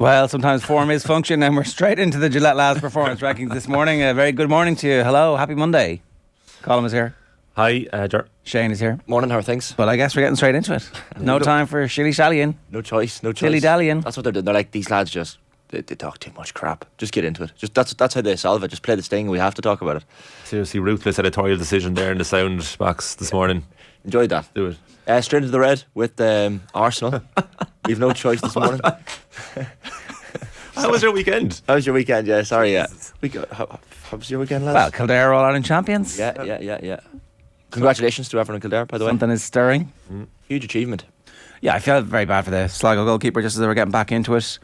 Well, sometimes form is function, and we're straight into the Gillette Labs Performance Rankings this morning. A very good morning to you. Hello, happy Monday. Colm is here. Hi, Ger. Shane is here. Morning, how are things? But I guess we're getting straight into it. No time for shilly-shallying. No choice. Dilly-dallying. That's what they're doing. They're like, these lads just, they talk too much crap. Just get into it. That's how they solve it. Just play the sting. We have to talk about it. Seriously, ruthless editorial decision there in the sound box this morning. Enjoyed that. Do it. Straight into the red with Arsenal. We've no choice this morning. How was your weekend? How was your weekend? Yeah, sorry. How was your weekend, lads? Well, Kildare are All-Ireland champions. Yeah. Congratulations to everyone in Kildare, by the way. Something is stirring. Huge achievement. Yeah, I feel very bad for the Sligo goalkeeper just as they were getting back into it.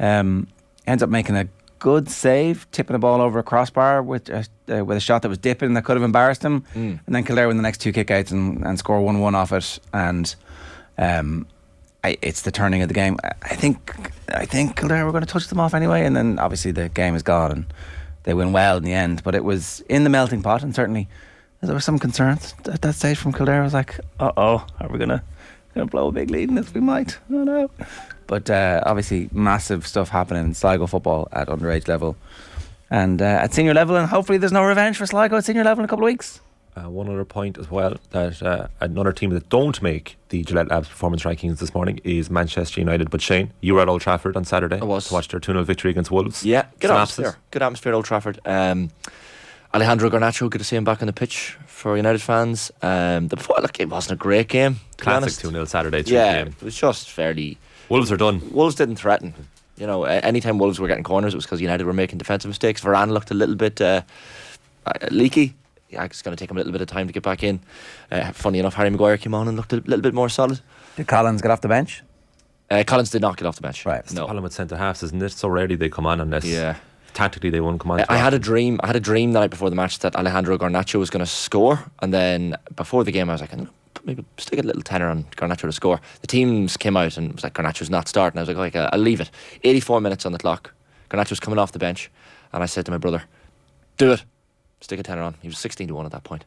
Ends up making a good save, tipping the ball over a crossbar with a shot that was dipping that could have embarrassed him. And then Kildare win the next two kickouts and score 1-1 off it. And it's the turning of the game. I think Kildare were going to touch them off anyway, and then obviously the game is gone and they win well in the end. But it was in the melting pot, and certainly there were some concerns at that stage from Kildare. I was like, are we going to blow a big lead in this? We might. I don't know. But obviously massive stuff happening in Sligo football at underage level and at senior level, and hopefully there's no revenge for Sligo at senior level in a couple of weeks. One other point as well, that another team that don't make the Gillette Labs Performance Rankings this morning is Manchester United. But Shane, you were at Old Trafford on Saturday. I was. To watch their 2-0 victory against Wolves. Yeah, good atmosphere. Good atmosphere at Old Trafford. Alejandro Garnacho, good to see him back on the pitch for United fans. It wasn't a great game. Classic 2-0 Saturday. It was just fairly... Wolves are done. Wolves didn't threaten. You know, anytime Wolves were getting corners, it was because United were making defensive mistakes. Varane looked a little bit leaky. Yeah, it's going to take him a little bit of time to get back in. Funny enough, Harry Maguire came on and looked a little bit more solid. Did Collins get off the bench? Collins did not get off the bench. Right. It's the problem with centre halves, isn't it? So rarely they come on unless tactically they won't come on. I had a dream the night before the match that Alejandro Garnacho was going to score, and then before the game I was like, maybe stick a little tenner on Garnacho to score. The teams came out and it was like, Garnacho's not starting. I was like, I'll leave it. 84 minutes on the clock. Garnacho's coming off the bench, and I said to my brother, do it. Stick a tenner on. He was 16-1 at that point.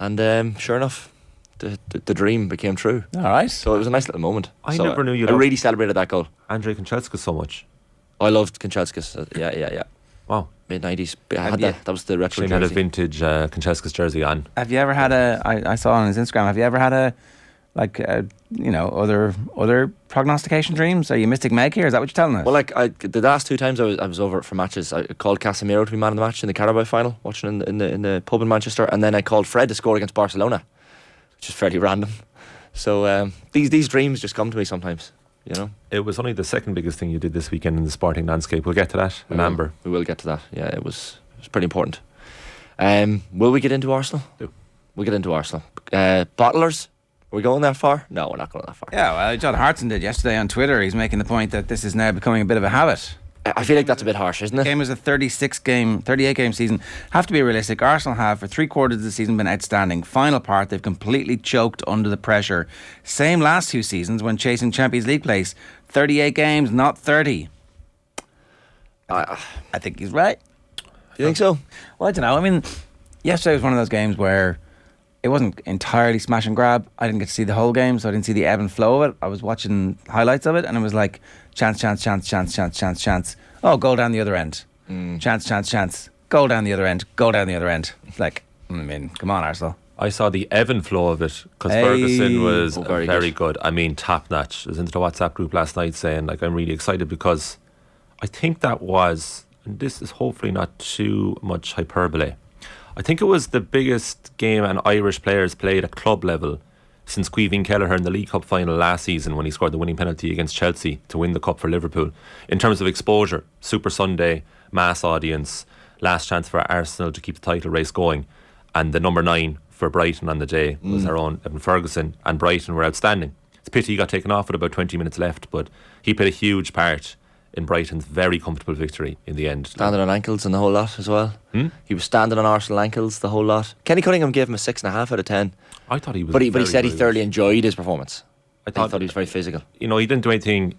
And sure enough, the dream became true. All right. So it was a nice little moment. I never knew you I really celebrated that goal. Andrei Kanchelskis so much. I loved Kanchelskis. Yeah. Wow. Mid-90s. That was the retro Shane jersey. had a vintage Kanchelskis jersey on. Have you ever had I saw on his Instagram, have you ever had other prognostication dreams? Are you Mystic Meg here? Is that what you're telling us? Well, the last two times I was over for matches, I called Casemiro to be man of the match in the Carabao final, watching in the pub in Manchester, and then I called Fred to score against Barcelona, which is fairly random. So these dreams just come to me sometimes, you know. It was only the second biggest thing you did this weekend in the sporting landscape. We'll get to that in Amber. We will get to that. Yeah, it was pretty important. Will we get into Arsenal? We'll get into Arsenal. Bottlers. Are we going that far? No, we're not going that far. Yeah, well, John Hartson did yesterday on Twitter. He's making the point that this is now becoming a bit of a habit. I feel like that's a bit harsh, isn't it? The game is a 38 game season. Have to be realistic. Arsenal have, for 3/4 of the season, been outstanding. Final part, they've completely choked under the pressure. Same last two seasons when chasing Champions League place. 38 games, not 30. I think he's right. You think so? Well, I don't know. I mean, yesterday was one of those games where it wasn't entirely smash and grab. I didn't get to see the whole game, so I didn't see the ebb and flow of it. I was watching highlights of it, and it was like chance. Oh, goal down the other end. Chance. Goal down the other end. It's like, I mean, come on, Arsenal. I saw the ebb and flow of it because Ferguson was very good. I mean, top notch. I was into the WhatsApp group last night saying, like, I'm really excited because I think that was, and this is hopefully not too much hyperbole, I think it was the biggest game an Irish players played at club level since Caoimhín Kelleher in the League Cup final last season when he scored the winning penalty against Chelsea to win the cup for Liverpool. In terms of exposure, Super Sunday, mass audience, last chance for Arsenal to keep the title race going, and the number 9 for Brighton on the day was our own Evan Ferguson, and Brighton were outstanding. It's a pity he got taken off with about 20 minutes left, but he played a huge part in Brighton's very comfortable victory in the end. Standing on ankles and the whole lot as well. He was standing on Arsenal ankles the whole lot. Kenny Cunningham gave him a 6.5 out of 10. I thought he was, but he said he thoroughly enjoyed his performance. I thought he was very physical. You know, he didn't do anything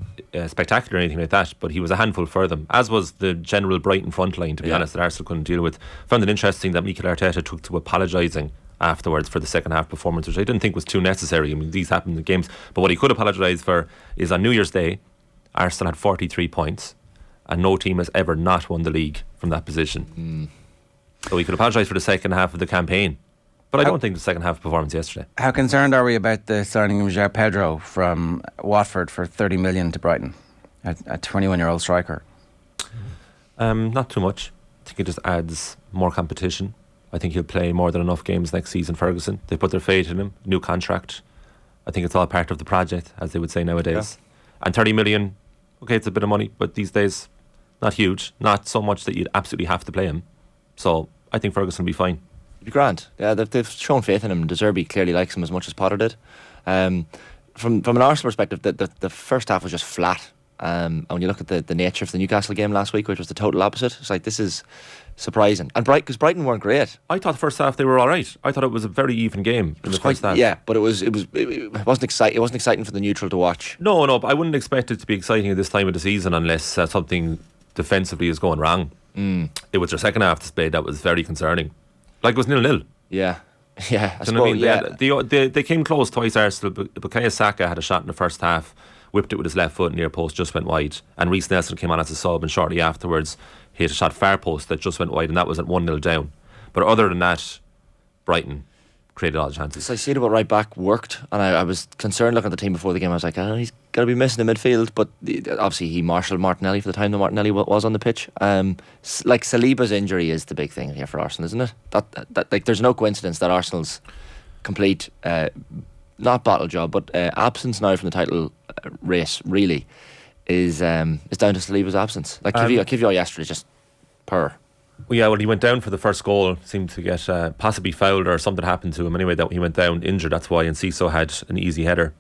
spectacular or anything like that, but he was a handful for them, as was the general Brighton front line, to be honest, that Arsenal couldn't deal with. Found it interesting that Mikel Arteta took to apologising afterwards for the second half performance, which I didn't think was too necessary. I mean, these happen in the games, but what he could apologise for is on New Year's Day Arsenal had 43 points, and no team has ever not won the league from that position. So we could apologise for the second half of the campaign, but I don't think the second half performance yesterday. How concerned are we about the signing of Ger Pedro from Waterford for 30 million to Brighton, a 21-year-old striker? Not too much. I think it just adds more competition. I think he'll play more than enough games next season, Ferguson. They put their faith in him, new contract. I think it's all part of the project, as they would say nowadays. Yeah. And 30 million, okay, it's a bit of money, but these days, not huge. Not so much that you'd absolutely have to play him. So I think Ferguson will be fine. It'd be grand. Yeah, they've shown faith in him. De Zerbi clearly likes him as much as Potter did. From an Arsenal perspective, the first half was just flat. And when you look at the nature of the Newcastle game last week, which was the total opposite, it's like, this is surprising. And because Brighton weren't great. I thought the first half they were all right. I thought it was a very even game in the first half. Yeah, but it wasn't exciting. It wasn't exciting for the neutral to watch. No, but I wouldn't expect it to be exciting at this time of the season unless something defensively is going wrong. It was their second half display that was very concerning. Like, it was 0-0. Yeah. I you know suppose, what I mean? yeah. They came close twice, Arsenal. Bukayo Saka had a shot in the first half, whipped it with his left foot near post, just went wide. And Reece Nelson came on as a sub, and shortly afterwards he hit a shot far post that just went wide, and that was at 1-0 down. But other than that, Brighton created all the chances. So I see about right back worked, and I was concerned looking at the team before the game. I was like, he's going to be missing the midfield, but obviously he marshalled Martinelli for the time that Martinelli was on the pitch. Like, Saliba's injury is the big thing here for Arsenal, isn't it? That like, there's no coincidence that Arsenal's complete not bottle job, but absence now from the title race really is down to Saliba's absence. Like, Kivior yesterday just purr. Well, yeah, he went down for the first goal, seemed to get possibly fouled or something happened to him. Anyway, that he went down injured, that's why, and Ciso had an easy header.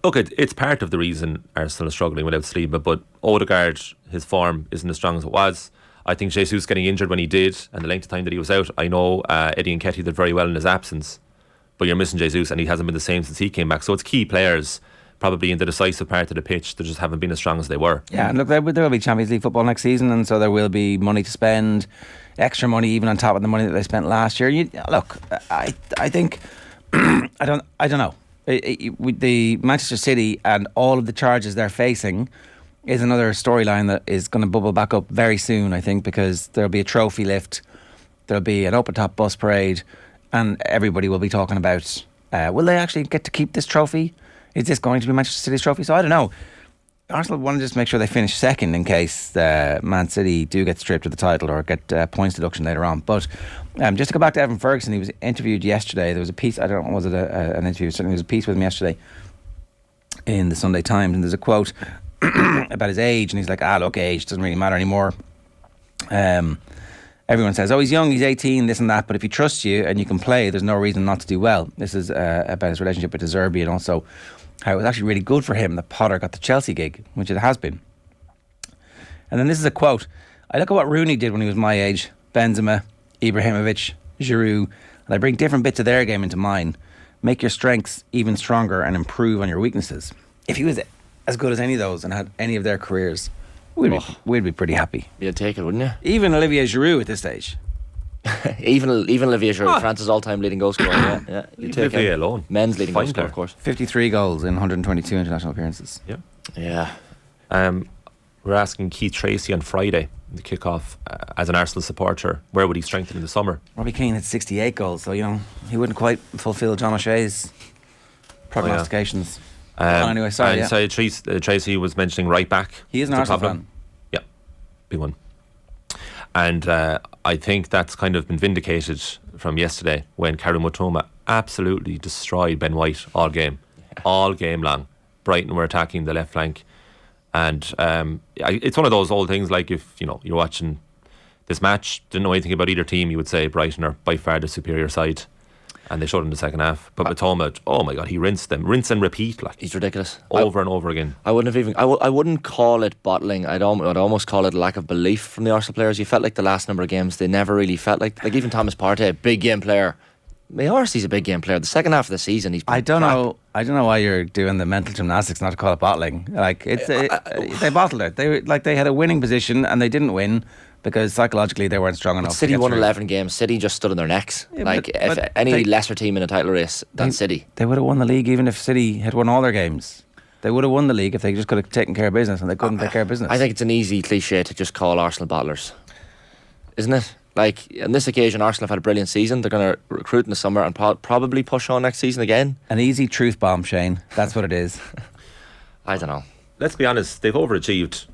Look, it's part of the reason Arsenal is struggling without Saliba, but Odegaard, his form isn't as strong as it was. I think Jesus getting injured when he did, and the length of time that he was out, I know Eddie Nketiah did very well in his absence, but you're missing Jesus, and he hasn't been the same since he came back. So it's key players probably in the decisive part of the pitch that just haven't been as strong as they were. Yeah, and look, there will be Champions League football next season, and so there will be money to spend, extra money even on top of the money that they spent last year. Look, I think I don't know. With the Manchester City and all of the charges they're facing is another storyline that is going to bubble back up very soon, I think, because there'll be a trophy lift, there'll be an open top bus parade, and everybody will be talking about will they actually get to keep this trophy? Is this going to be Manchester City's trophy? So I don't know. Arsenal want to just make sure they finish second in case Man City do get stripped of the title or get points deduction later on. But just to go back to Evan Ferguson, he was interviewed yesterday. There was a piece, I don't know, was it an interview? Certainly there was a piece with him yesterday in the Sunday Times, and there's a quote about his age, and he's like, look, age doesn't really matter anymore. Everyone says, he's young, he's 18, this and that, but if he trusts you and you can play, there's no reason not to do well. This is about his relationship with De Zerbi, and also how it was actually really good for him that Potter got the Chelsea gig, which it has been. And then this is a quote. I look at what Rooney did when he was my age, Benzema, Ibrahimovic, Giroud, and I bring different bits of their game into mine. Make your strengths even stronger and improve on your weaknesses. If he was as good as any of those and had any of their careers, we'd be pretty happy. You'd take it, wouldn't you? Even Olivier Giroud at this stage. even Olivier Giroud, France's all-time leading goal scorer. Yeah, you take Olivier alone. Men's leading goal scorer, of course. 53 goals in 122 international appearances. Yeah. We're asking Keith Tracy on Friday in the kick-off as an Arsenal supporter, where would he strengthen in the summer? Robbie Keane had 68 goals, so he wouldn't quite fulfil John O'Shea's prognostications. Anyway, sorry. And so Tracy was mentioning right back. He is an Arsenal fan. Yeah, big one. And I think that's kind of been vindicated from yesterday when Karim Matoma absolutely destroyed Ben White all game long. Brighton were attacking the left flank, and it's one of those old things, like if you're watching this match, didn't know anything about either team, you would say Brighton are by far the superior side, and they showed in the second half. But Matoma, oh my God, he rinsed them, rinse and repeat, like he's ridiculous over and over again. I wouldn't call it bottling. I'd almost call it lack of belief from the Arsenal players. You felt like the last number of games they never really felt like even Thomas Partey, big game player. He's a big game player. The second half of the season, he's been I don't know why you're doing the mental gymnastics not to call it bottling. Like they bottled it. They had a winning position and they didn't win because psychologically they weren't strong enough. City won 11 games. City just stood on their necks. Any lesser team in a title race than City, they would have won the league even if City had won all their games. They would have won the league if they just could have taken care of business, and they couldn't take care of business. I think it's an easy cliche to just call Arsenal bottlers, isn't it? Like, on this occasion, Arsenal have had a brilliant season. They're going to recruit in the summer and probably push on next season again. An easy truth bomb, Shane. That's what it is. I don't know. Let's be honest, they've overachieved.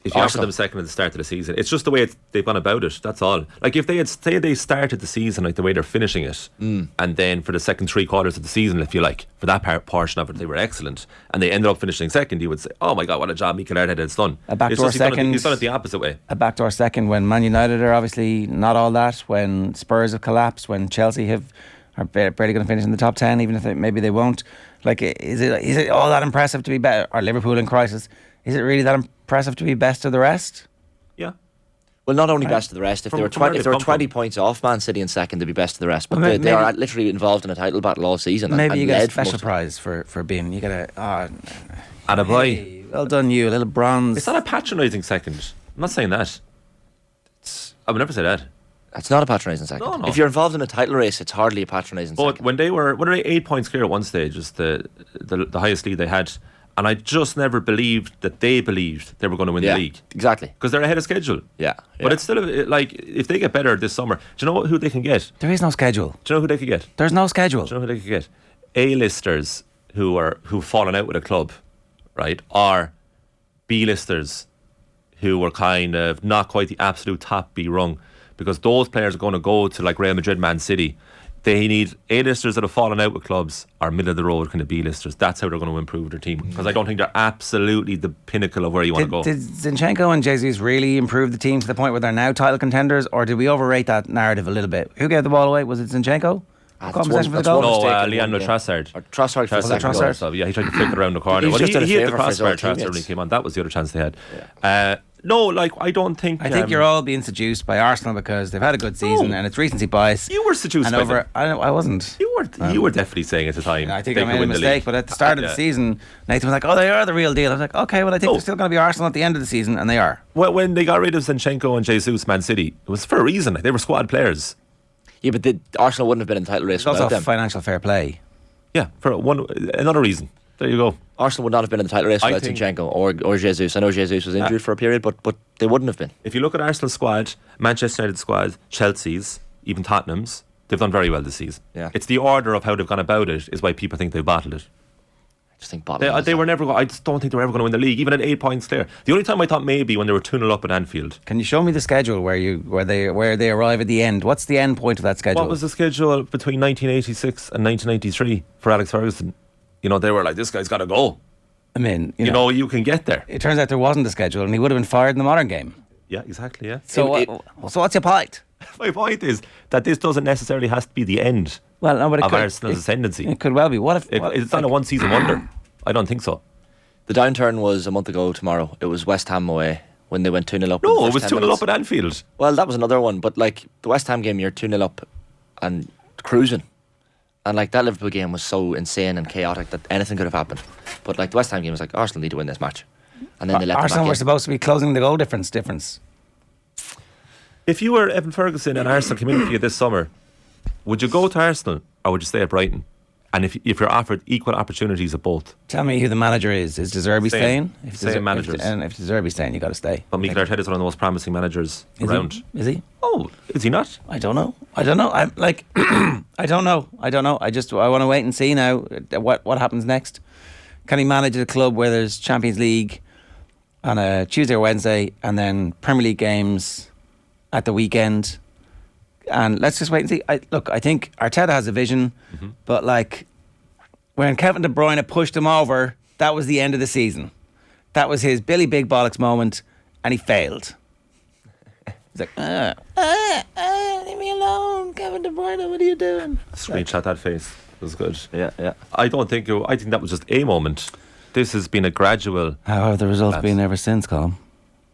If you offer them second at the start of the season, it's just the way they've gone about it. That's all. Like, if they started the season like the way they're finishing it, and then for the second 3 quarters of the season, if you like, for that portion of it, they were excellent, and they ended up finishing second, you would say, "Oh my God, what a job Mikel Arteta has done." A backdoor second. He's done it the opposite way. A backdoor second when Man United are obviously not all that. When Spurs have collapsed. When Chelsea are barely going to finish in the top 10, even if maybe they won't. Like, is it all that impressive to be better? Or Liverpool in crisis? Is it really that impressive to be best of the rest? Yeah. Well, not only best of the rest. If they were 20 points off Man City in second, they'd be best of the rest. But they are literally involved in a title battle all season. Maybe you get a special prize for being. You get a. Attaboy. Well done, you. A little bronze. It's not a patronising second. I'm not saying that. I would never say that. It's not a patronising second. No. If you're involved in a title race, it's hardly a patronising second. But when they were 8 points clear at one stage, was the highest lead they had. And I just never believed that they believed they were going to win the league. Exactly. Because they're ahead of schedule. Yeah. But it's still, like, if they get better this summer, do you know who they can get? There is no schedule. Do you know who they could get? There's no schedule. Do you know who they could get? A-listers who've fallen out with a club, right? Or B-listers who were kind of not quite the absolute top B rung. Because those players are going to go to, like, Real Madrid, Man City. They need A-listers that have fallen out with clubs or middle of the road kind of B-listers. That's how they're going to improve their team. Because I don't think they're absolutely the pinnacle of where you want to go. Did Zinchenko and Jesus really improve the team to the point where they're now title contenders, or did we overrate that narrative a little bit? Who gave the ball away? Was it Zinchenko? Possession for the goal? No, Leandro Trossard. Trossard. Trossard. Yeah, he tried to flick it around the corner. He hit the crossbar. Trossard when he came on. That was the other chance they had. Yeah. No, like, I don't think... I think you're all being seduced by Arsenal because they've had a good season and it's recency bias. You were seduced by them. I wasn't. You were definitely saying at the time. I think I made a mistake, but at the start of the season, Nathan was like, "Oh, they are the real deal." I was like, "Okay, well, I think they're still going to be Arsenal at the end of the season," and they are. Well, when they got rid of Zinchenko and Jesus, Man City, it was for a reason. They were squad players. Yeah, but Arsenal wouldn't have been in the title race without them. It's also financial fair play. Yeah, for another reason. There you go. Arsenal would not have been in the title race without Zinchenko or Jesus. I know Jesus was injured for a period, but they wouldn't have been. If you look at Arsenal's squad, Manchester United's squad, Chelsea's, even Tottenham's, they've done very well this season. Yeah. It's the order of how they've gone about it is why people think they've bottled it. I just think bottled they were never. I just don't think they were ever going to win the league, even at 8 points clear. The only time I thought maybe when they were 2-0 up at Anfield. Can you show me the schedule where they arrive at the end? What's the end point of that schedule? What was the schedule between 1986 and 1993 for Alex Ferguson? You know, they were like, this guy's got to go. I mean, you know, you can get there. It turns out there wasn't a schedule, and he would have been fired in the modern game. Yeah, exactly. Yeah. So what's your point? My point is that this doesn't necessarily have to be the end. Well, no, but of Arsenal's ascendancy. It could well be. It's not a one-season wonder? I don't think so. The downturn was a month ago tomorrow. It was West Ham away when they went 2-0 up. No, it was 2-0 up at Anfield. Well, that was another one, but like the West Ham game, you're 2-0 up and cruising. And like that Liverpool game was so insane and chaotic that anything could have happened. But like the West Ham game was like, Arsenal need to win this match. And then they let Arsenal them back were in. supposed to be closing the goal difference. If you were Evan Ferguson and Arsenal came in for you this summer, would you go to Arsenal or would you stay at Brighton? And if you're offered equal opportunities at both? Tell me who the manager is. Is De Zerbi staying? Same managers. And if De Zerbi's staying, you got to stay. But Mikel Arteta is one of the most promising managers around. Is he? Oh, is he not? I don't know. I'm like, I don't know. I want to wait and see now what happens next. Can he manage a club where there's Champions League on a Tuesday or Wednesday and then Premier League games at the weekend? And let's just wait and see. I think Arteta has a vision, but like when Kevin De Bruyne pushed him over, that was the end of the season. That was his Billy Big Bollocks moment, and he failed. He's like, leave me alone, Kevin De Bruyne. What are you doing? Screenshot that face. It was good. Yeah. I think that was just a moment. This has been a gradual. How have the results been ever since, Colm?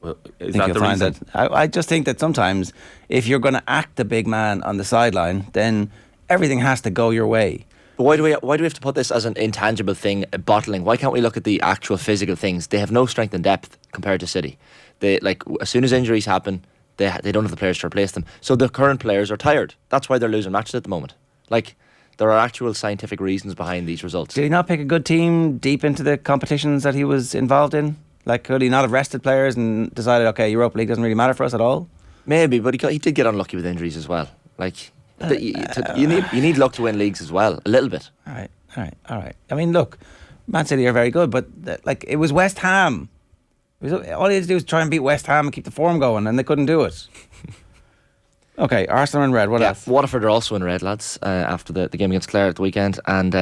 Well, is that the reason? I just think that sometimes if you're going to act the big man on the sideline, then everything has to go your way. But why do we have to put this as an intangible thing, bottling? Why can't we look at the actual physical things? They have no strength and depth compared to City. They like as soon as injuries happen, they don't have the players to replace them. So the current players are tired. That's why they're losing matches at the moment. Like There are actual scientific reasons behind these results. Did he not pick a good team deep into the competitions that he was involved in? Like, could he not have rested players and decided, okay, Europa League doesn't really matter for us at all? Maybe, but he did get unlucky with injuries as well. Like, you need luck to win leagues as well, a little bit. All right. I mean, look, Man City are very good, but like, it was West Ham. All he had to do was try and beat West Ham and keep the form going, and they couldn't do it. Okay, Arsenal are in red. What else? Waterford are also in red, lads, after the game against Clare at the weekend. And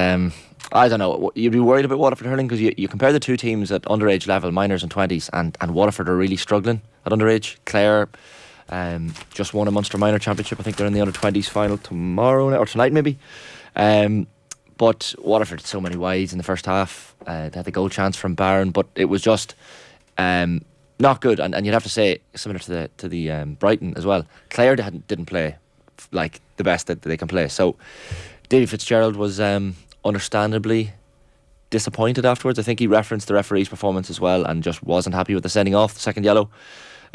I don't know, you'd be worried about Waterford hurling because you compare the two teams at underage level, minors and 20s, and Waterford are really struggling at underage. Clare just won a Munster minor championship. I think they're in the under 20s final tomorrow or tonight maybe. But Waterford had so many wides in the first half. They had the goal chance from Barron, but it was just not good. And you'd have to say similar to the Brighton as well. Clare didn't play like the best that they can play. So Davy Fitzgerald was understandably disappointed afterwards. I think he referenced the referee's performance as well and just wasn't happy with the sending off, the second yellow.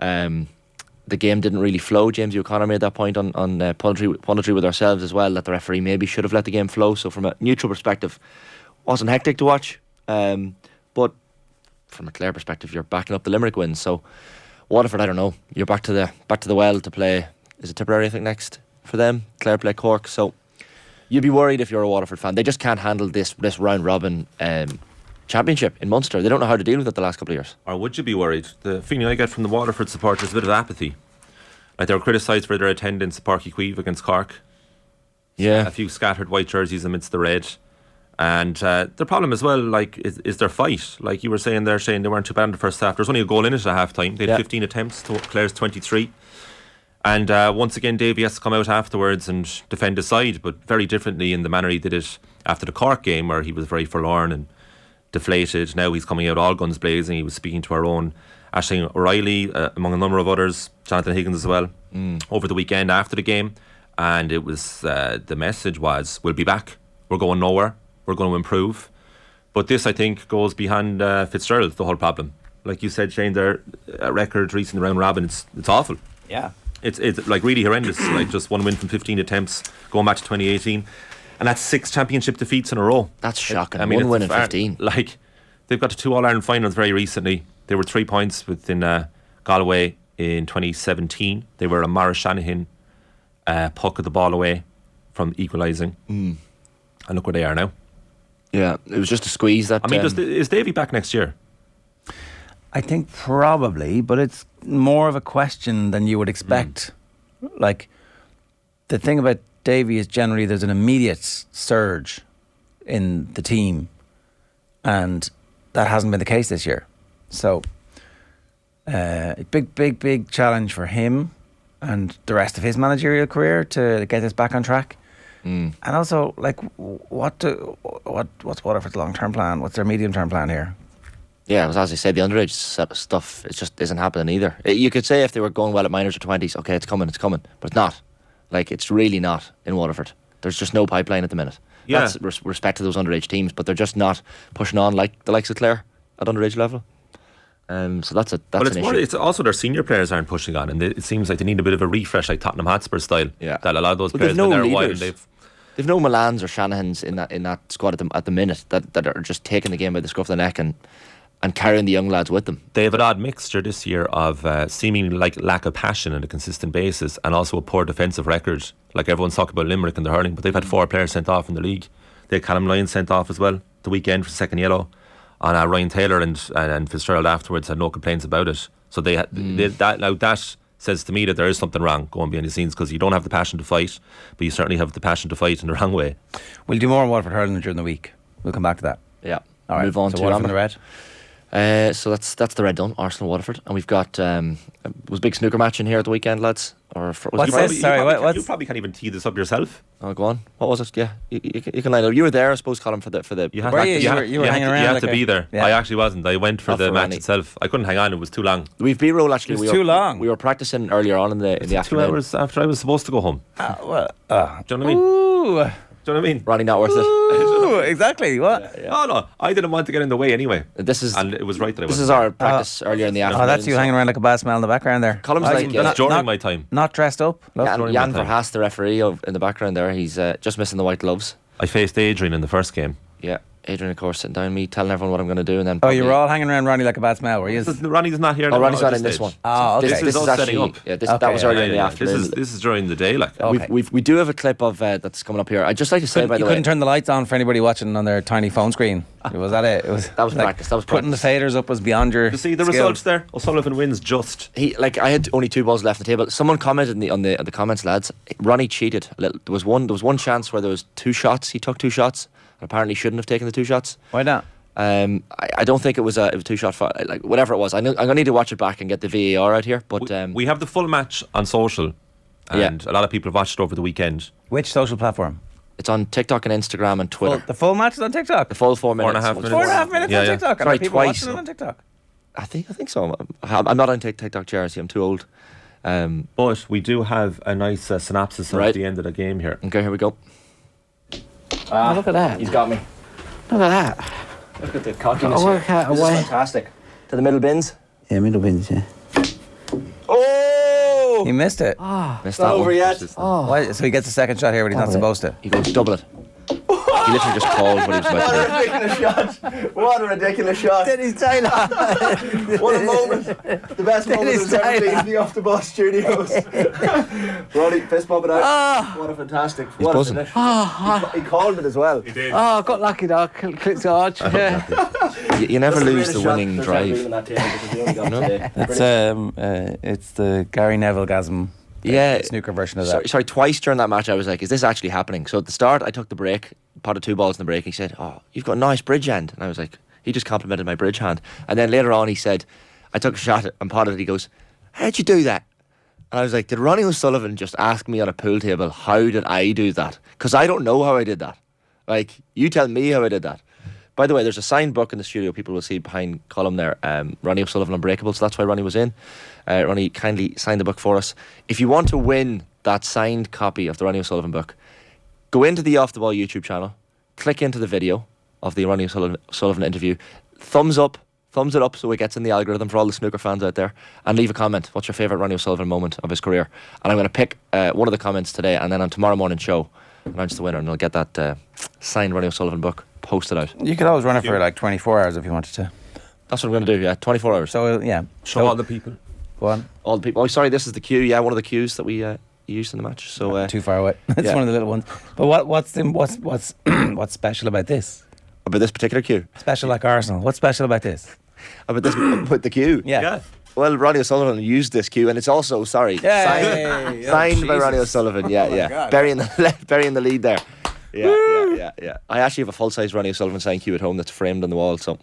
The game didn't really flow. James O'Connor made that point on punditry with ourselves as well, that the referee maybe should have let the game flow. So from a neutral perspective, wasn't hectic to watch. But from a Clare perspective, you're backing up the Limerick wins. So Waterford, I don't know. You're back to the well to play. Is it Tipperary, I think, next for them? Clare play Cork. So you'd be worried if you're a Waterford fan. They just can't handle this round robin championship in Munster. They don't know how to deal with it the last couple of years. Or would you be worried? The feeling I get from the Waterford supporters is a bit of apathy. Like, they were criticised for their attendance at Páirc Uí Chaoimh against Cork. Yeah. A few scattered white jerseys amidst the red. And the problem as well, like, is their fight. Like you were saying there, Shane, they weren't too bad in the first half. There was only a goal in it at half time. They had 15 attempts to Clare's 23. And once again, Davy has to come out afterwards and defend his side, but very differently in the manner he did it after the Cork game, where he was very forlorn and deflated. Now he's coming out all guns blazing. He was speaking to our own Aisling O'Reilly, among a number of others, Jonathan Higgins as well, over the weekend after the game. And it was the message was, we'll be back. We're going nowhere. We're going to improve. But this, I think, goes behind Fitzgerald, the whole problem. Like you said, Shane, their record recent round robin, it's awful. Yeah. It's like really horrendous. Like, just one win from 15 attempts going back to 2018. And that's 6 championship defeats in a row. That's shocking. One win in 15. Like, they've got to 2 All-Ireland finals very recently. They were 3 points within Galway in 2017. They were a Maurice Shanahan puck of the ball away from equalising. And look where they are now. Yeah, it was just a squeeze. That I mean, is Davy back next year? I think probably, but it's more of a question than you would expect. Like, the thing about Davy is generally there's an immediate surge in the team, and that hasn't been the case this year. So big challenge for him and the rest of his managerial career to get this back on track. And also, like, what's Waterford's long-term plan? What's their medium-term plan here? Yeah, it was, as I said, the underage stuff, it just isn't happening either. You could say if they were going well at minors or 20s, okay, it's coming, but it's not. Like, it's really not in Waterford. There's just no pipeline at the minute. Yeah. That's respect to those underage teams, but they're just not pushing on like the likes of Clare at underage level. So that's an issue. It's also their senior players aren't pushing on, and it seems like they need a bit of a refresh, like Tottenham Hotspur style. Yeah. That a lot of those But players they've been no there a while. leaders. They've no Milans or Shanahans in that squad at the minute that are just taking the game by the scruff of the neck and carrying the young lads with them. They have an odd mixture this year of seemingly like lack of passion on a consistent basis, and also a poor defensive record. Like, everyone's talking about Limerick and the hurling, but they've had 4 players sent off in the league. They had Callum Lyons sent off as well the weekend for second yellow. And Ryan Taylor and Fitzgerald afterwards had no complaints about it. So that says to me that there is something wrong going behind the scenes, because you don't have the passion to fight, but you certainly have the passion to fight in the wrong way. We'll do more on Waterford hurling during the week. We'll come back to that. Yeah. All right. Move on so to Waterford in the red. So that's the red done. Arsenal Waterford, and we've got was a big snooker match in here at the weekend, lads. What's this? Sorry, you probably can't even tee this up yourself. Oh, go on. What was it? Yeah, you can line up. You were there, I suppose, Colin, for the. You had to be there. Yeah. I actually wasn't. I went for the match itself. I couldn't hang on. It was too long. We've B-roll actually. It was too long. We were practicing earlier on in the afternoon. 2 hours after I was supposed to go home. Do you know what I mean? Do you know what I mean? Ronnie, not worth it. Ooh, exactly. What? Yeah. Oh no, I didn't want to get in the way anyway. And it was right that I This is our practice earlier in the afternoon. Oh, that's you hanging around like a bad smell in the background there. Colin's that's during my time. Not dressed up. Jan Verhaas, the referee in the background there, he's just missing the white gloves. I faced Adrian in the first game. Yeah, Adrian, of course, sitting down, me telling everyone what I'm going to do, and then. Oh, you were all hanging around Ronnie like a bad smell, were you? Ronnie's not here. Oh, Ronnie's not in this one. Oh, okay. This is us actually, setting up. Yeah, that was earlier in the afternoon. This is during the day, like. Okay. We do have a clip of that's coming up here. I'd just like to say, by the you way, couldn't turn the lights on for anybody watching on their tiny phone screen. Was that it? That was practice. That was putting the faders up was beyond your. You see the skills. results there. O'Sullivan wins just. I had only 2 balls left on the table. Someone commented on the comments, lads. Ronnie cheated a little. There was one chance where there was 2 shots. He took 2 shots, and apparently shouldn't have taken the 2 shots. Why not? I don't think it was a 2-shot fight. Like whatever it was. I'm gonna need to watch it back and get the VAR out here. But we have the full match on social, and a lot of people have watched it over the weekend. Which social platform? it's on TikTok and Instagram and Twitter. The full match is on TikTok. The full 4 minutes. 4.5 minutes. 4.5 minutes on TikTok. Sorry, And people twice. watching it on TikTok. I think so. I'm not on TikTok, Jersey. I'm too old. But we do have a nice synopsis at the end of the game here. Okay, here we go. Look at that. He's got me. Look at that. Look at the cockiness work here. out This is away. fantastic. To the middle bins. Yeah, middle bins, yeah. Oh! He missed it. Missed that over yet. Why? So he gets a second shot here, but he's not supposed to. He goes double it. He literally just called what he was about to do. Ridiculous shot. What a ridiculous shot. Dennis Taylor. What a moment. The best moment Dennis has ever Taylor. been in the Off the Bus studios. Ronnie, fist bump it out. What a fantastic. What a buzzing. finish. He called it as well. He did. Oh, got lucky though. Clicked hard. Yeah. You never lose the winning drive. It's the Gary Neville-gasm. Yeah. Snooker version of that. Sorry, twice during that match I was like, is this actually happening? So at the start I took the break, potted 2 balls in the break. He said, oh, you've got a nice bridge hand. And I was like, he just complimented my bridge hand. And then later on he said, I took a shot and potted it. He goes, how'd you do that? And I was like, did Ronnie O'Sullivan just ask me on a pool table, how did I do that? Because I don't know how I did that. Like, you tell me how I did that. By the way, there's a signed book in the studio. People will see behind column there. Ronnie O'Sullivan Unbreakable. So that's why Ronnie was in. Ronnie kindly signed the book for us. If you want to win that signed copy of the Ronnie O'Sullivan book, go into the Off the Ball YouTube channel, click into the video of the Ronnie O'Sullivan interview, thumbs it up so it gets in the algorithm for all the snooker fans out there, and leave a comment. What's your favourite Ronnie O'Sullivan moment of his career? And I'm going to pick one of the comments today, and then on tomorrow morning show, announce the winner, and I'll get that signed Ronnie O'Sullivan book posted out. You could always run it for like 24 hours if you wanted to. That's what I'm going to do, yeah. 24 hours. So, yeah. Show all the people. Go on. All the people. Oh, sorry, this is the cue. Yeah, one of the cues that we used in the match. So Too far away. It's yeah. one of the little ones. But what's what's special about this? about this particular cue. Special like Arsenal. What's special about this? About this, about the cue. Yeah. Well, Ronnie O'Sullivan used this cue, and it's also signed by Ronnie O'Sullivan. Yeah. God. Burying the lead there. Yeah. I actually have a full size Ronnie O'Sullivan signed cue at home that's framed on the wall. So,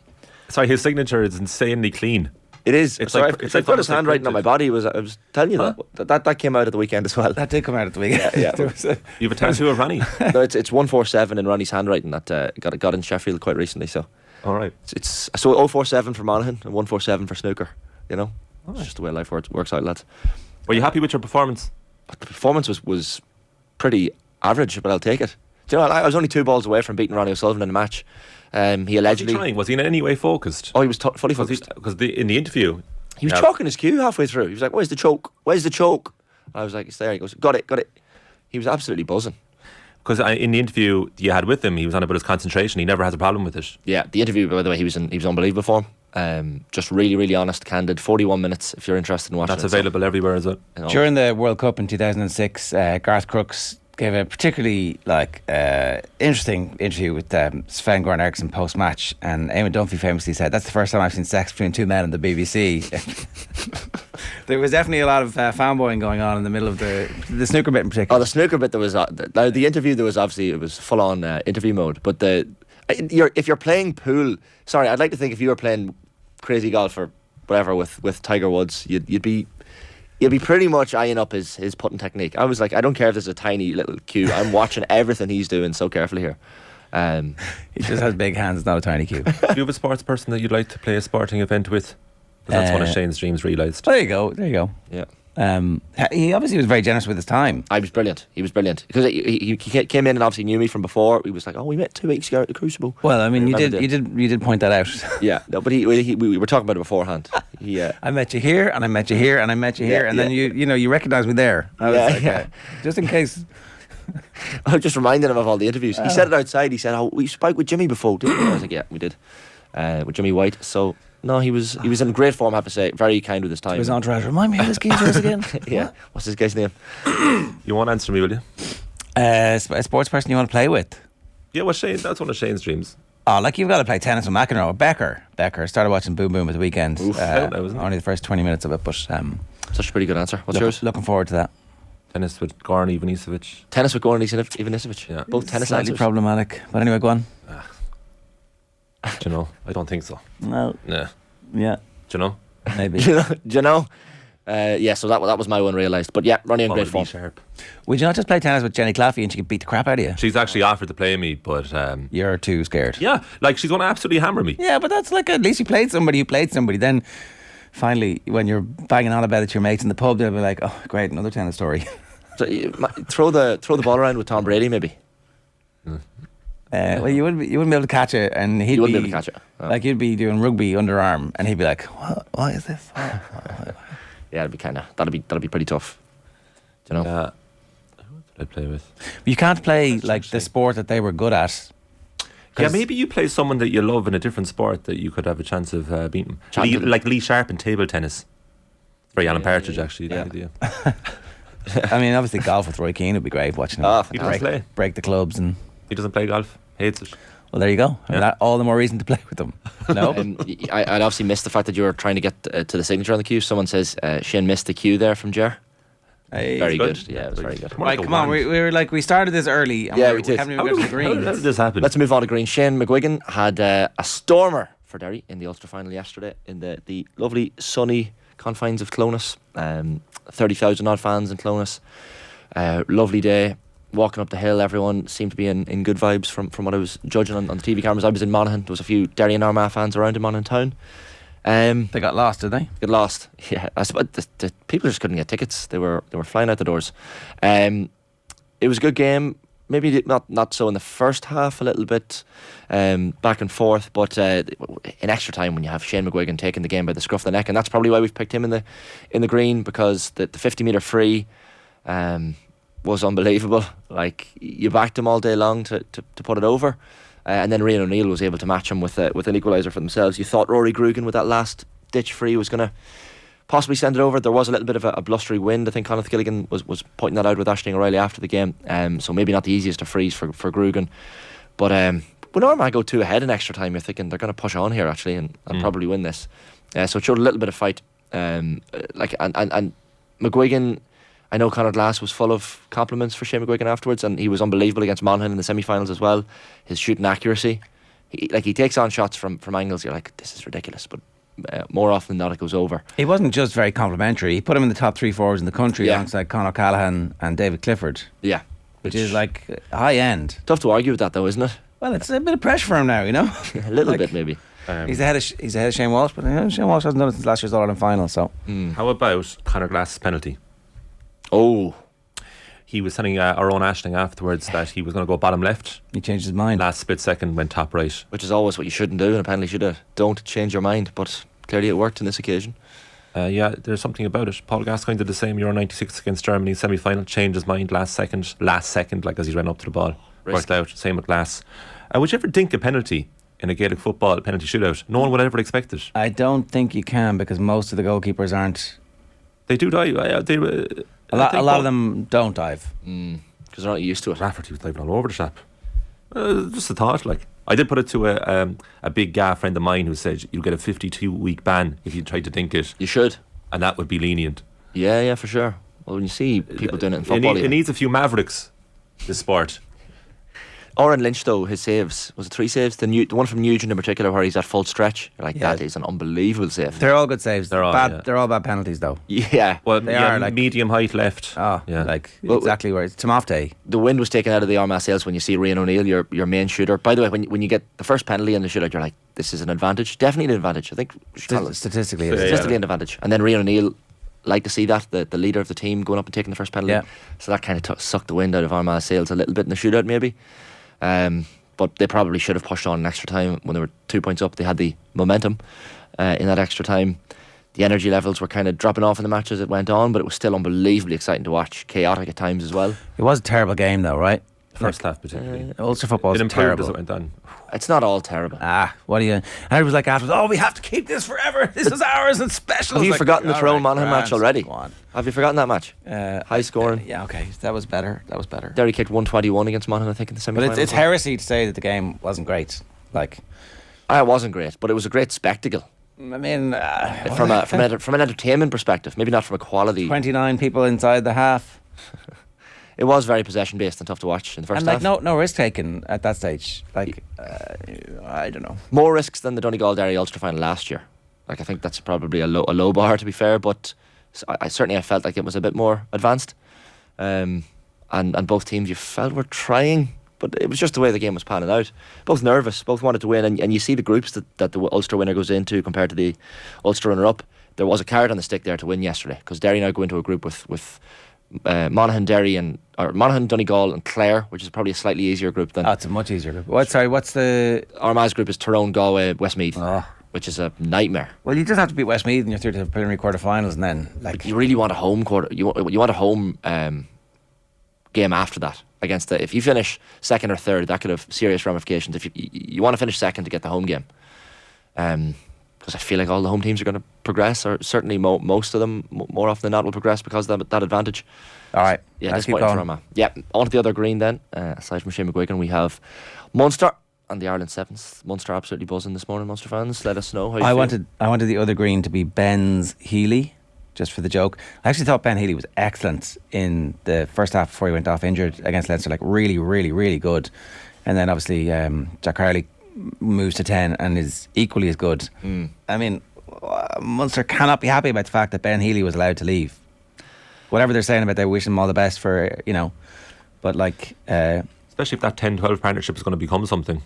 sorry, his signature is insanely clean. it is. It's Sorry, like- it's I've like got his almost like handwriting on my body. I was telling you that came out at the weekend as well. That did come out at the weekend. Yeah. There was a- You have a tattoo of Ronnie. No, it's 147 in Ronnie's handwriting that got in Sheffield quite recently. So All right. it's so 047 for Monaghan and 147 for snooker. You know, it's just the way life works out, lads. Were you happy with your performance? But the performance was pretty average, but I'll take it. Do you know, I was only 2 balls away from beating Ronnie O'Sullivan in the match. He allegedly. Was he trying? Was he in any way focused? Oh, he was fully focused. Because in the interview, He was choking his cue halfway through. He was like, "Where's the choke? Where's the choke?" I was like, "It's there." He goes, "Got it." He was absolutely buzzing. because in the interview you had with him, he was on about his concentration. He never has a problem with it. Yeah, the interview, by the way, he was unbelievable for him. Just really, really honest, candid. 41 minutes. If you're interested in watching, That's available everywhere as well. During the World Cup in 2006, Garth Crooks gave a particularly interesting interview with Sven Goran Eriksson post-match, and Eamon Dunphy famously said, "That's the first time I've seen sex between 2 men on the BBC." There was definitely a lot of fanboying going on in the middle of the snooker bit in particular. Oh, the snooker bit, there was now the interview. There was obviously it was full on interview mode. But if you're playing pool, sorry, I'd like to think if you were playing crazy golf or whatever with Tiger Woods, you'd be pretty much eyeing up his putting technique. I was like, I don't care if there's a tiny little cue. I'm watching everything he's doing so carefully here. He just has big hands, not a tiny cue. Do you have a sports person that you'd like to play a sporting event with? 'Cause that's one of Shane's dreams realised. There you go. Yeah. He obviously was very generous with his time. He was brilliant because he came in and obviously knew me from before. He was like, "Oh, we met 2 weeks ago at the Crucible." Well, I mean, you remember did point that out. Yeah, no, but we were talking about it beforehand. I met you here, and I met you here, and I met you here, and then you recognise me there. I was just in case. I'm just reminding him of all the interviews. He said it outside. He said, "Oh, we spoke with Jimmy before, didn't we?" I was like, "Yeah, we did." With Jimmy White. So no, he was in great form. I have to say, very kind with his time. His entourage. Remind me who this geezer is again. Yeah. What's this guy's name? You won't answer me, will you? A sports person you want to play with? Yeah, well, Shane. That's one of Shane's dreams. Oh, like you've got to play tennis with McEnroe. Becker. Started watching Boom Boom at the weekend. Only the first 20 minutes of it, but such a pretty good answer. What's yours? Looking forward to that. Tennis with Goran Ivanisevic. Tennis with Goran Ivanisevic. Yeah. Both tennis Slightly answers. problematic, but anyway, go on. Do you know? I don't think so. No. Nah. Yeah. Do you know? Maybe. Do you know? Yeah, so that was my one realised. But yeah, Ronnie in great form. Sharp. Would you not just play tennis with Jenny Claffey and she could beat the crap out of you? She's actually offered to play me, but You're too scared. yeah, like she's going to absolutely hammer me. Yeah, but that's like at least you played somebody who played somebody. Then finally, when you're banging on about it to your mates in the pub, they'll be like, "Oh, great, another tennis story." So, throw the ball around with Tom Brady, maybe. Well, you wouldn't be able to catch it, and he'd You wouldn't be be able to catch it. Oh. like you'd be doing rugby underarm, and he'd be like, "What is this?" Yeah, it'd be that'd be pretty tough. Do you know? Who did I play with? You can't play like the sport that they were good at. Yeah, maybe you play someone that you love in a different sport that you could have a chance of beating. Like Lee Sharp in table tennis. Very Alan Partridge, actually. Yeah. That idea. I mean, obviously golf with Roy Keane would be great watching him. Oh, He doesn't play. break the clubs and. He doesn't play golf. Hates it. Well, there you go. I mean, Yeah. all the more reason to play with them. No. I'd obviously missed the fact that you were trying to get to the signature on the cue. Someone says Shane missed the cue there from Ger. Hey. Very good. good. Yeah, it was very good. Right, come on. We were like, we started this early. And Yeah, we we did. haven't even got to the How did greens. this happen? Let's move on to green. Shane McGuigan had a stormer for Derry in the Ulster final yesterday in the lovely sunny confines of Clonus. 30,000 odd fans in Clonus. Lovely day. Walking up the hill, everyone seemed to be in good vibes from what I was judging on the TV cameras. I was in Monaghan. There was a few Derry and Armagh fans around in Monaghan town. They got lost, did they? Got lost. Yeah, I suppose the people just couldn't get tickets. They were flying out the doors. It was a good game. Maybe not so in the first half. A little bit back and forth, but in extra time when you have Shane McGuigan taking the game by the scruff of the neck, and that's probably why we've picked him in the green, because the 50-metre free was unbelievable. Like, you backed him all day long to put it over. And then Rian O'Neill was able to match him with an equaliser for themselves. You thought Rory Grugan with that last ditch free was going to possibly send it over. There was a little bit of a blustery wind. I think Conor Gilligan was pointing that out with Aisling O'Reilly after the game. So maybe not the easiest to freeze for Grugan. But when Armagh go 2 ahead in extra time, you're thinking they're going to push on here actually and probably win this. So it showed a little bit of fight. And McGuigan, I know Conor Glass was full of compliments for Shane McGuigan afterwards, and he was unbelievable against Monaghan in the semi-finals as well. His shooting accuracy, he takes on shots from angles. You're like, this is ridiculous, but more often than not, it goes over. He wasn't just very complimentary. He put him in the top 3 forwards in the country Yeah. alongside Conor Callaghan and David Clifford, Yeah, which is like high end. tough to argue with that, though, isn't it? Well, it's a bit of pressure for him now, you know. A little Like, bit, maybe. He's ahead of Shane Walsh, but Shane Walsh hasn't done it since last year's All-Ireland final. So How about Conor Glass's penalty? Oh, He was telling our own Aisling afterwards that he was going to go bottom left. he changed his mind. Last split second went top right. which is always what you shouldn't do in a penalty shootout. Don't change your mind, but clearly it worked in this occasion. Yeah, there's something about it. Paul Gascoigne did the same Euro 96 against Germany semi-final. Changed his mind last second, like as he ran up to the ball. Worked out. Same with Glass. Would you ever dink a penalty in a Gaelic football penalty shootout? No one would ever expect it. I don't think you can, because most of the goalkeepers aren't. They do die. A lot of them don't dive. Because they're not used to it. Rafferty was diving all over the shop. Just a thought, like. I did put it to a big Gaff friend of mine who said you'll get a 52-week ban if you try to dink it, You should. and that would be lenient. Yeah, for sure. Well, when you see people doing it in football, It needs a few mavericks, this sport. Oren Lynch, though, his saves, was it 3 saves? The one from Nugent in particular, where he's at full stretch. You're like, Yeah. that is an unbelievable save. They're all good saves. They're all, bad. yeah. They're all bad penalties, though. Yeah. Well, They yeah, are, like- medium height left. Oh, Yeah. like Well, exactly where it's Tomofte. The wind was taken out of the Armagh sails when you see Rian O'Neill, your main shooter. By the way, when you get the first penalty in the shootout, you're like, this is an advantage. Definitely an advantage. I think we should call it Statistically, Yeah. it's statistically an advantage. And then Rian O'Neill, like to see that, the leader of the team going up and taking the first penalty. Yeah. So that kind of sucked the wind out of Armagh's sails a little bit in the shootout, maybe. But they probably should have pushed on in extra time when they were 2 points up. They had the momentum in that extra time. the energy levels were kind of dropping off in the match as it went on, but it was still unbelievably exciting to watch. Chaotic at times as well. It was a terrible game, though, right? First half particularly. Ulster football was It improved terrible. as it went on. It's not all terrible. What do you? And it was like afterwards, oh, we have to keep this forever. This is ours and special. Have you It's like, forgotten the all Tyrone right, Monaghan match grand, already? go on. Have you forgotten that match? High scoring. Yeah, okay, that was better. Derry kicked 121 against Monaghan, I think, in the semi-final. But it's heresy to say that the game wasn't great. Like, it wasn't great, but it was a great spectacle. I mean, From an entertainment perspective, maybe not from a quality. 29 people inside the half. It was very possession based and tough to watch in the first And like half. no risk taken at that stage. Like, I don't know. More risks than the Donegal Derry Ulster final last year. Like, I think that's probably a low bar, to be fair, but I certainly felt like it was a bit more advanced. And both teams you felt were trying, but it was just the way the game was panning out. Both nervous, both wanted to win, and you see the groups that the Ulster winner goes into compared to the Ulster runner-up. There was a carrot on the stick there to win yesterday, because Derry now go into a group with Monaghan, Monaghan, Donegal and Clare, which is probably a slightly easier group than... It's a much easier group. What's the... Armagh's group is Tyrone, Galway, Westmeath, Oh. which is a nightmare. Well, you just have to beat Westmeath and you're through to the preliminary quarterfinals, and then like You really want a home quarter. You want a home game after that against if you finish second or third, that could have serious ramifications. If you want to finish second to get the home game, because I feel like all the home teams are going to progress, or certainly most of them more often than not will progress because of that advantage. all right. Yeah, Let's keep disappointing for going. Armagh. Yeah, on to the other green then. Aside from Shane McGuigan, we have Munster and the Ireland Sevens. Munster absolutely buzzing this morning. Munster fans, let us know how you feel. I wanted the other green to be Ben's Healy, just for the joke. I actually thought Ben Healy was excellent in the first half before he went off injured against Leinster. Like really, really, really good. And then obviously Jack Harley moves to 10 and is equally as good. I mean, Munster cannot be happy about the fact that Ben Healy was allowed to leave. Whatever they're saying about they wish him all the best for, but like... Especially if that 10-12 partnership is going to become something.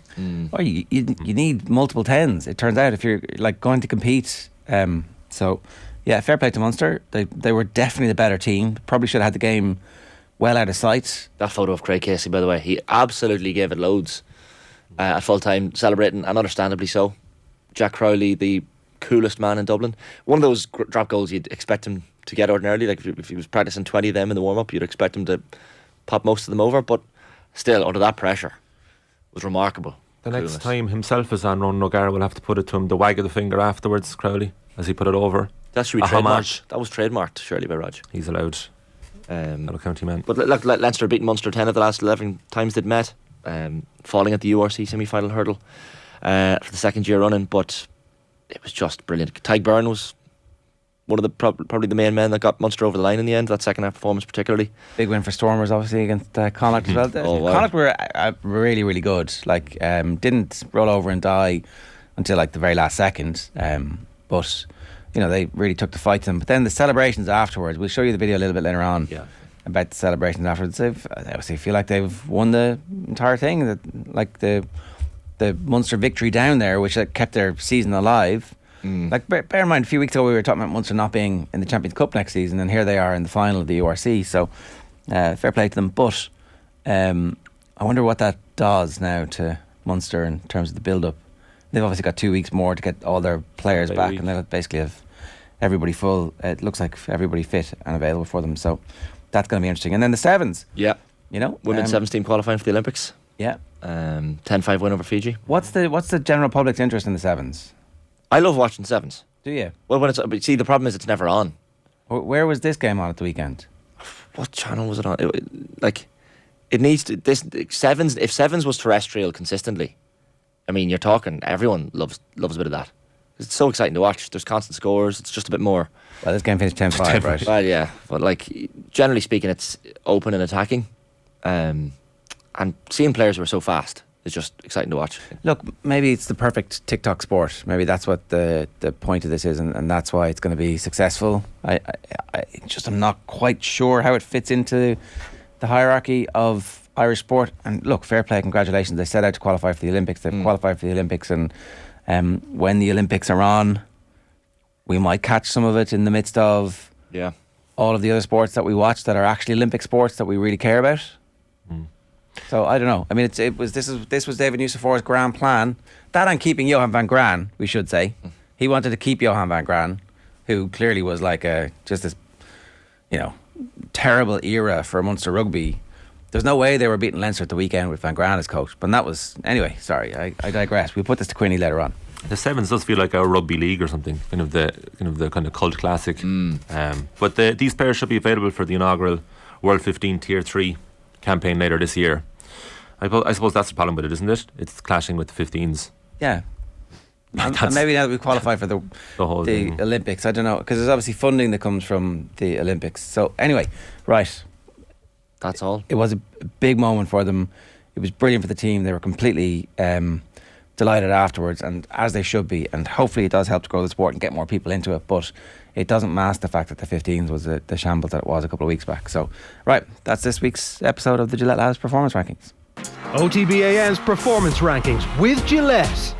Well, you need multiple 10s, it turns out, if you're like going to compete. So, yeah, fair play to Munster. They were definitely the better team. Probably should have had the game well out of sight. That photo of Craig Casey, by the way, he absolutely gave it loads at full time, celebrating, and understandably so. Jack Crowley, the coolest man in Dublin. One of those drop goals you'd expect him to get ordinarily. Like if he was practicing 20 of them in the warm up, you'd expect him to pop most of them over. But still, under that pressure, was remarkable. The next time himself is on Ronan O'Gara, will have to put it to him, the wag of the finger afterwards, Crowley, as he put it over. That should be A trademarked. homage. That was trademarked, surely, by Rog. He's allowed. Fellow county man. But look, Leinster beaten Munster 10 of the last 11 times they'd met, falling at the URC semi-final hurdle for the second year running, but it was just brilliant. Tyke Byrne was one of the probably the main men that got Munster over the line in the end, that second half performance particularly. Big win for Stormers, obviously, against Connacht as well. Oh, wow. Connacht were really, really good. Like, didn't roll over and die until like the very last second. But they really took the fight to them. But then the celebrations afterwards, we'll show you the video a little bit later on. Yeah. About the celebrations afterwards. I obviously feel like they've won the entire thing. That like the Munster victory down there, which kept their season alive. Like bear in mind, a few weeks ago we were talking about Munster not being in the Champions Cup next season, and here they are in the final of the URC. So fair play to them. But I wonder what that does now to Munster in terms of the build-up. They've obviously got 2 weeks more to get all their players back, and they'll basically have everybody full. It looks like everybody fit and available for them. So that's going to be interesting. And then the Sevens. Yeah. Women's Sevens team qualifying for the Olympics. Yeah. 10-5 win over Fiji. What's the general public's interest in the Sevens? I love watching Sevens. Do you? Well, but see, the problem is it's never on. Where was this game on at the weekend? What channel was it on? It needs to. Sevens. If Sevens was terrestrial consistently, I mean, you're talking. Everyone loves a bit of that. It's so exciting to watch. There's constant scores. It's just a bit more. Well, this game finished 10-5, right? Well, yeah, but like generally speaking, it's open and attacking, and seeing players who are so fast is just exciting to watch. Look, maybe it's the perfect TikTok sport. Maybe that's what the point of this is, and that's why it's going to be successful. I'm not quite sure how it fits into the hierarchy of Irish sport. And look, fair play, congratulations. They set out to qualify for the Olympics. They've qualified for the Olympics, and when the Olympics are on, we might catch some of it in the midst of all of the other sports that we watch that are actually Olympic sports that we really care about. So I don't know. I mean, this was David Nucifor's grand plan. That and keeping Johan van Graan, we should say. He wanted to keep Johan van Graan, who clearly was like just this, terrible era for Munster rugby. There's no way they were beating Leinster at the weekend with Van Graan as coach. But that was... Anyway, sorry, I digress. We'll put this to Quinny later on. The Sevens does feel like our rugby league or something, kind of the cult classic. But these players should be available for the inaugural World 15 Tier 3 campaign later this year. I suppose that's the problem with it, isn't it? It's clashing with the 15s. Yeah. And maybe now that we qualify for the Olympics, I don't know, because there's obviously funding that comes from the Olympics. So anyway, right. That's all. It was a big moment for them. It was brilliant for the team. They were completely delighted afterwards, and as they should be. And hopefully it does help to grow the sport and get more people into it. But it doesn't mask the fact that the 15s was the shambles that it was a couple of weeks back. So, right, that's this week's episode of the Gillette Labs Performance Rankings. OTB AM's Performance Rankings with Gillette.